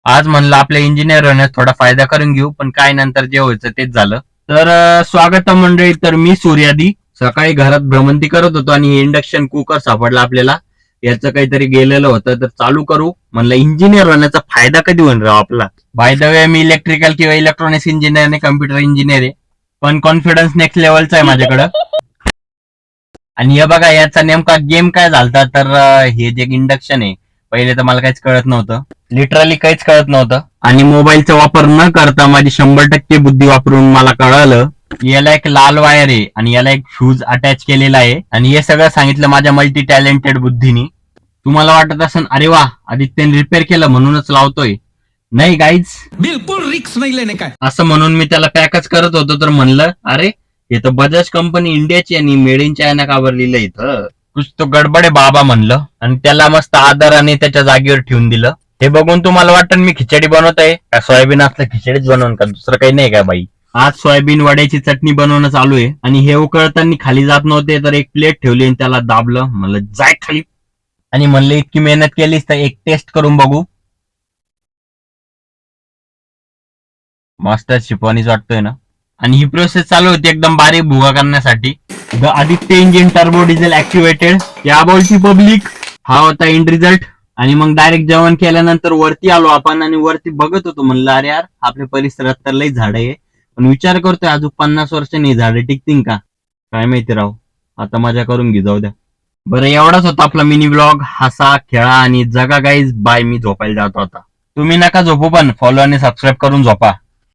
आज म्हणलं आपल्या इंजिनियर होण्यास थोडा फायदा करून घेऊ, पण काय नंतर जे व्हायचं तेच झालं. तर स्वागत मंडळी. तर मी सूर्यादी सकाळी घरात भ्रमंती करत होतो आणि इंडक्शन कुकर सापडला आपल्याला. याचं काहीतरी गेलेलं होतं, तर चालू करू म्हणलं. इंजिनियर होण्याचा फायदा कधी होईल राव आपला. By the way me electrical किंवा इलेक्ट्रॉनिक्स इंजिनियर नाही, कम्प्युटर इंजिनियर आहे, पण कॉन्फिडन्स नेक्स्ट लेवलचा आहे माझ्याकडं. आणि हे बघा याचा नेमका गेम काय झालता. तर हे जे इंडक्शन आहे, पहिले तर मला काहीच कळत नव्हतं, लिटरली काहीच कळत नव्हतं. आणि मोबाईलचा वापर न करता माझी 100% बुद्धी वापरून मला कळालं याला एक लाल वायर आहे आणि याला एक फ्यूज अटॅच केलेला आहे. आणि हे सगळं सांगितलं माझ्या मल्टी टॅलेंटेड बुद्धीनी. तुम्हाला वाटत असेल अरे वा आदित्यने रिपेअर केलं म्हणूनच लावतोय. नाही गाईज, बिलकुल रिक्स नाही लेने का. असं म्हणून मी त्याला पॅकच करत होतो, तर म्हणलं अरे हे तर बजाज कंपनी इंडियाची आणि मेड इन चायना कावर लिहिलं इथं. कुछ तो गडबड आहे बाबा म्हणलं, आणि त्याला मस्त आदराने त्याच्या जागेवर ठेवून दिलं. हे बघून तुम्हाला वाटतं मी खिचडी बनवत आहे का, सोयाबीन असलं खिचडीच बनवून का, दुसरं काही नाही का बाई. आज सोयाबीन वड्याची चटणी बनवणं चालू आहे. आणि हे उकळताना खाली जात नव्हते, तर एक प्लेट ठेवली आणि त्याला दाबलं. म्हणलं जाय खाली, आणि म्हणलं इतकी मेहनत केलीस तर एक टेस्ट करून बघू. मस्त शिपवणीच वाटतोय ना. आणि ही प्रोसेस चालू होती एकदम बारीक भुगा करण्यासाठी. The Aditya engine turbo diesel activated, या बोलची पब्लिक. हा होता एंड रिझल्ट. आणि मग डायरेक्ट जेवण केल्यानंतर वरती आलो आपण, आणि वरती बघत होतो. म्हणलं अरे यार आपल्या परिसरात तर लई झाड आहे, पण विचार करतोय अजून 50 वर्षांनी झाडे टिकतील का, काय माहिती राव. आता मजा करून घे, जाऊ द्या. बरं एवढाच होता आपला मिनी ब्लॉग. हसा खेळा आणि जगा गाईज. बाय. मी झोपायला जातो आता. तुम्ही नका झोपू, पण फॉलो आणि सबस्क्राईब करून झोपा.